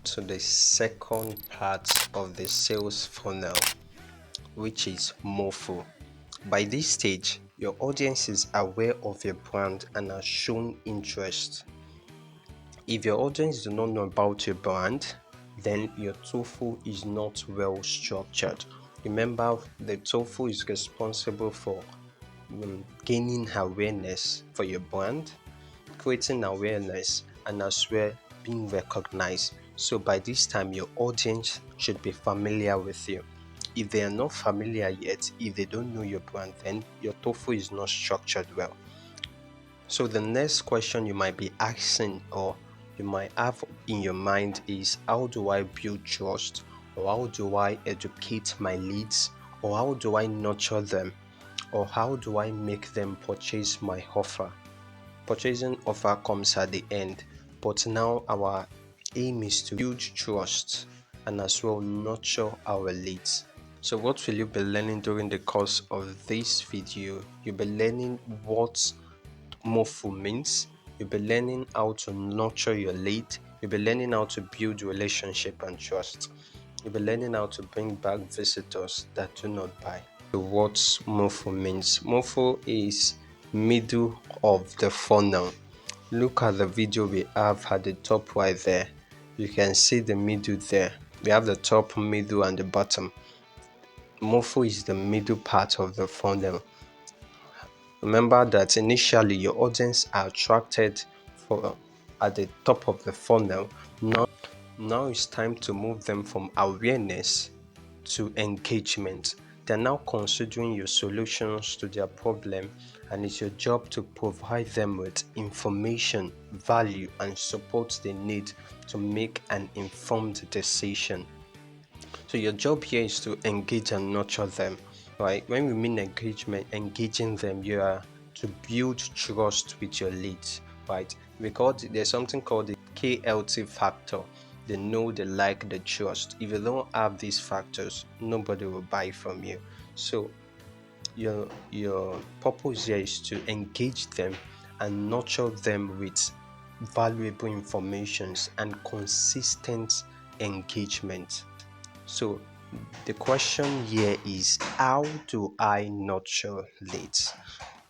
to the second part of the sales funnel, which is MOFU. By this stage, your audience is aware of your brand and has shown interest. If your audience do not know about your brand, then your TOEFL is not well structured. Remember, the TOEFL is responsible for gaining awareness for your brand, creating awareness, and as well being recognized. So by this time, your audience should be familiar with you. If they are not familiar yet, if they don't know your brand, then your TOEFL is not structured well. So the next question you might be asking or you might have in your mind is, how do I build trust? Or how do I educate my leads? Or how do I nurture them? Or how do I make them purchase my offer? Purchasing offer comes at the end, but now our aim is to build trust and as well nurture our leads. So what will you be learning during the course of this video? You'll be learning what MOFU means. You'll be learning how to nurture your lead. You'll be learning how to build relationship and trust. You'll be learning how to bring back visitors that do not buy. So what MOFU means? MOFU is middle of the funnel. Look at the video we have at the top right there. You can see the middle there. We have the top, middle, and the bottom. MOFU is the middle part of the funnel. Remember that initially your audience are attracted at the top of the funnel. Now it's time to move them from awareness to engagement. They're now considering your solutions to their problem, and it's your job to provide them with information, value, and support they need to make an informed decision. So your job here is to engage and nurture them, right? When we mean engagement, engaging them, you are to build trust with your leads, right? Because there's something called the KLT factor. They know, they like, the trust. If you don't have these factors, nobody will buy from you. So your purpose here is to engage them and nurture them with valuable informations and consistent engagement. So the question here is, how do I nurture leads?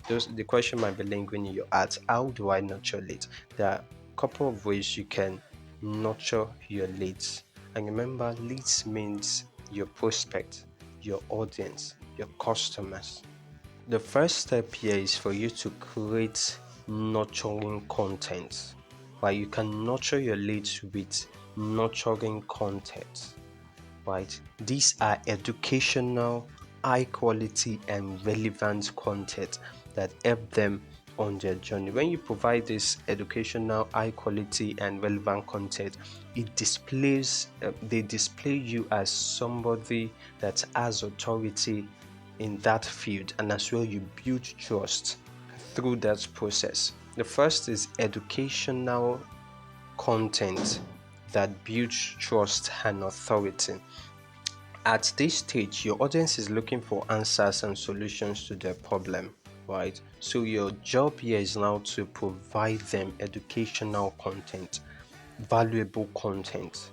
The question might be lingering in your heart. How do I nurture leads? There are a couple of ways you can nurture your leads. And remember, leads means your prospect, your audience, your customers. The first step here is for you to create nurturing content. Right? You can nurture your leads with nurturing content. Right? These are educational, high quality, and relevant content that help them on their journey. When you provide this educational, high quality, and relevant content, they display you as somebody that has authority in that field, and as well you build trust through that process. The first is educational content that builds trust and authority. At this stage, your audience is looking for answers and solutions to their problem, right? So your job here is now to provide them educational content, valuable content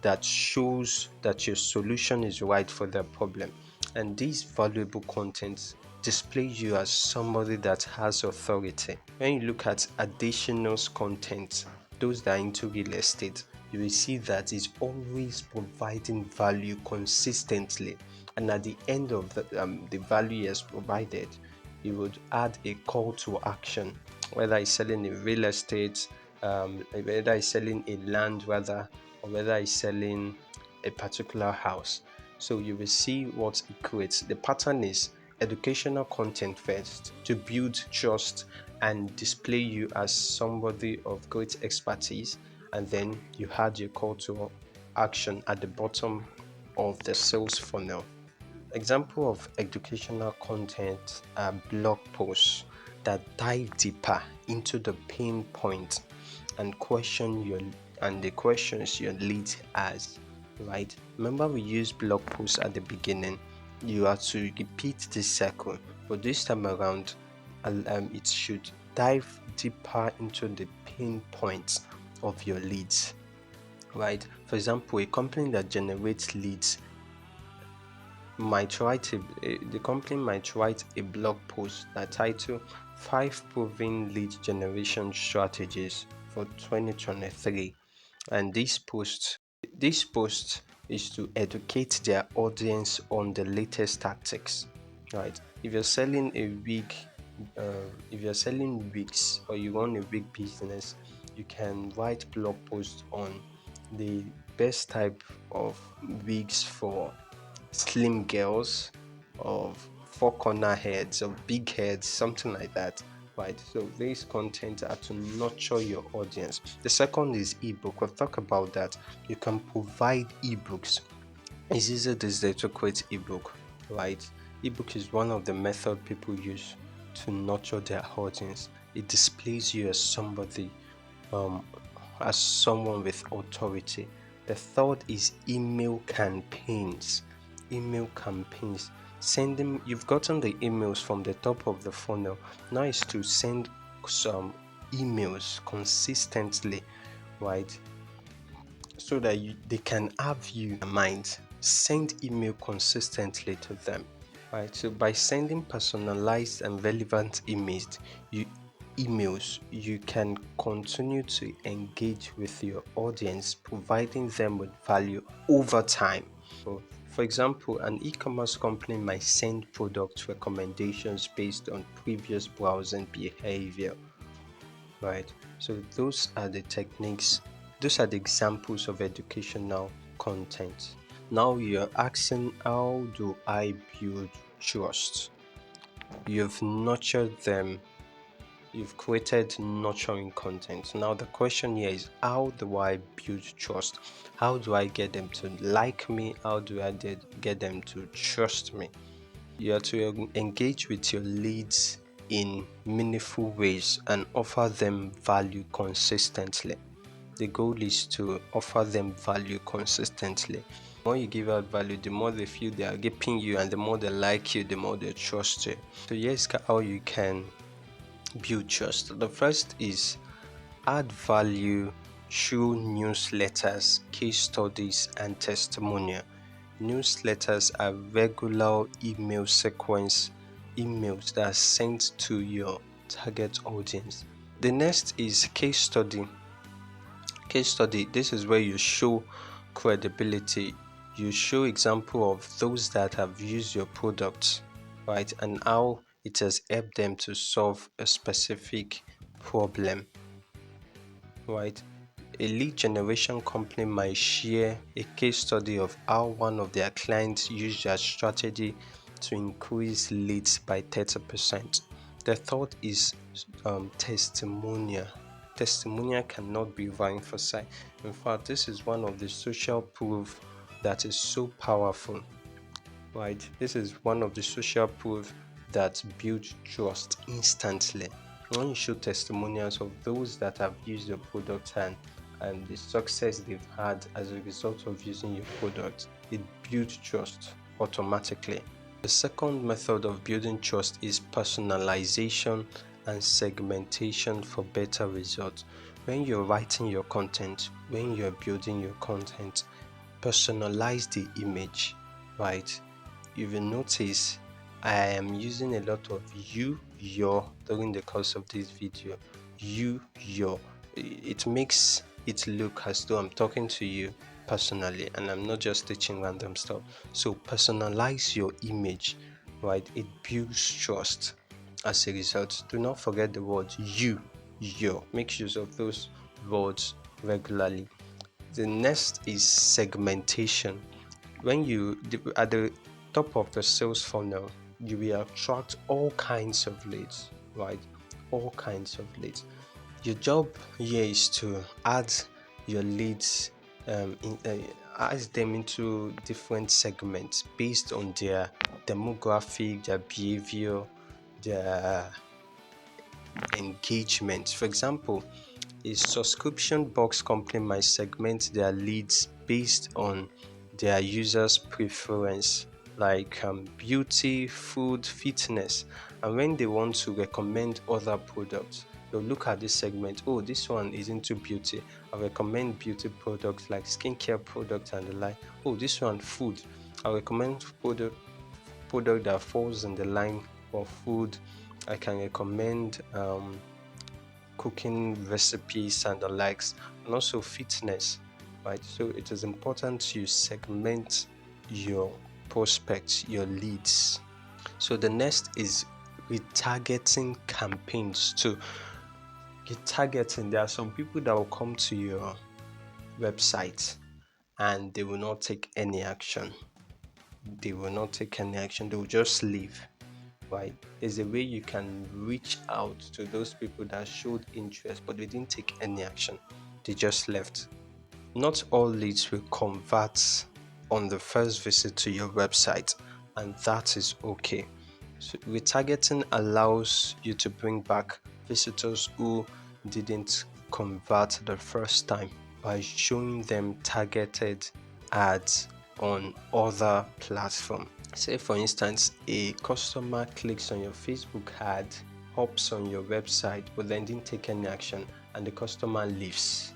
that shows that your solution is right for their problem. And these valuable content display you as somebody that has authority. When you look at additional content, those that are into real estate, you will see that it's always providing value consistently, and at the end of the value he has provided, you would add a call to action, whether it's selling a real estate, whether it's selling a land rather, or whether it's selling a particular house. So you will see what it creates. The pattern is educational content first to build trust and display you as somebody of great expertise, and then you had your call to action at the bottom of the sales funnel. Example of educational content are blog posts that dive deeper into the pain point and the questions your lead has, right? Remember, we used blog posts at the beginning. You have to repeat this cycle, but this time around, it should dive deeper into the pain points of your leads. right? For example, a company that generates leads the company might write a blog post that title Five Proven Lead Generation Strategies for 2023. And this post is to educate their audience on the latest tactics, right? If you're selling wigs or you run a wig business, you can write blog posts on the best type of wigs for slim girls, of four corner heads, of big heads, something like that. Right. So these content are to nurture your audience. The second is ebook. We've talked about that. You can provide ebooks. It's easier these days to create ebook, right? Ebook is one of the method people use to nurture their audience. It displays you um, as someone with authority. The third is email campaigns. Email campaigns. Sending You've gotten the emails from the top of the funnel. Now is to send some emails consistently, right? So that they can have you in mind. Send email consistently to them, right? So by sending personalized and relevant emails, you can continue to engage with your audience, providing them with value over time. So, for example, an e-commerce company might send product recommendations based on previous browsing behavior, right? So those are the examples of educational content. Now you're asking, how do I build trust? You've nurtured them, you've created nurturing content. Now the question here is, how do I build trust? How do I get them to like me? How do I get them to trust me? You are to engage with your leads in meaningful ways and offer them value consistently. The goal is to offer them value consistently. The more you give out value, the more they feel they are giving you, and the more they like you, the more they trust you. So here's how you can build trust. The first is add value through newsletters, case studies, and testimonial. Newsletters are regular emails that are sent to your target audience. The next is case study. Case study, this is where you show credibility. You show example of those that have used your product, right, and how it has helped them to solve a specific problem, right? A lead generation company might share a case study of how one of their clients used their strategy to increase leads by 30%. The third is testimonial. Testimonial cannot be overemphasized. In fact, this is one of the social proof that is so powerful, right? This is one of the social proof that build trust instantly. When you show testimonials of those that have used your product and the success they've had as a result of using your product, it builds trust automatically. The second method of building trust is personalization and segmentation for better results. When you're writing your content, when you're building your content, personalize the image, right? You will notice I am using a lot of your during the course of this video. Your. It makes it look as though I'm talking to you personally and I'm not just teaching random stuff. So personalize your image, right? It builds trust as a result. Do not forget the words your. Make use of those words regularly. The next is segmentation. At the top of the sales funnel, you will attract all kinds of leads, right? All kinds of leads. Your job here is to add your leads, add them into different segments based on their demographic, their behavior, their engagement. For example, a subscription box company might segment their leads based on their users' preference, like beauty, food, fitness, and when they want to recommend other products, They'll look at this segment. Oh, this one is into beauty. I recommend beauty products like skincare products and the like. Oh, this one food. I recommend product that falls in the line of food. I can recommend cooking recipes and the likes, and also fitness, right? So it is important to segment your prospects, your leads. So the next is retargeting campaigns too. Retargeting, there are some people that will come to your website and they will not take any action. They will not take any action, they will just leave. Right? There's a way you can reach out to those people that showed interest but they didn't take any action. They just left. Not all leads will convert on the first visit to your website, and that is okay. So retargeting allows you to bring back visitors who didn't convert the first time by showing them targeted ads on other platforms. Say for instance, a customer clicks on your Facebook ad, hops on your website, but then didn't take any action, and the customer leaves.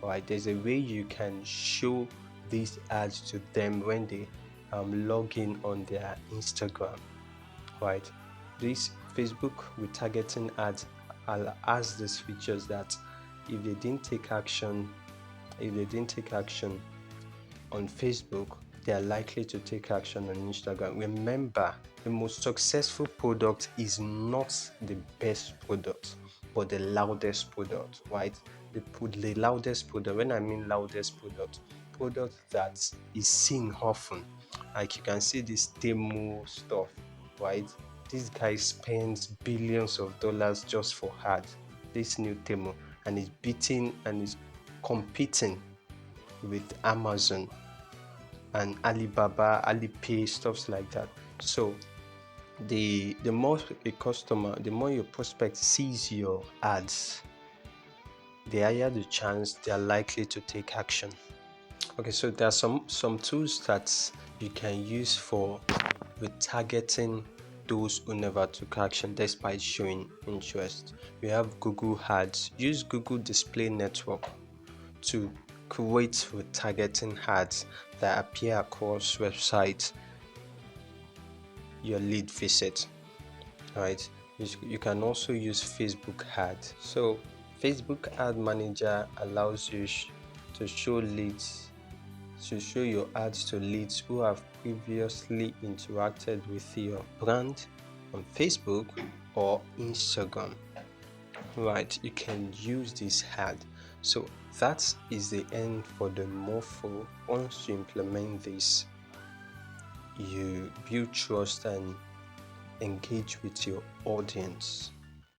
Alright, there's a way you can show these ads to them when they log in on their Instagram. Right, this Facebook retargeting ads has these features that if they didn't take action, on Facebook, they are likely to take action on Instagram. Remember, the most successful product is not the best product, but the loudest product, right? The loudest product, when I mean loudest product that is seen often. Like you can see this demo stuff, right? This guy spends billions of dollars just for ads. This new demo, and is beating and is competing with Amazon and Alibaba, Alipay, stuff like that. So the more a customer, the more your prospect sees your ads, the higher the chance they are likely to take action. Okay, so there are some tools that you can use for retargeting those who never took action despite showing interest. We have Google Ads. Use Google Display Network to create retargeting ads that appear across websites your lead visit, right? You can also use Facebook ads. So Facebook ad manager allows you to show your ads to leads who have previously interacted with your brand on Facebook or Instagram. Right, you can use this ad. So that is the end for the MOFU. Once you implement this, you build trust and engage with your audience.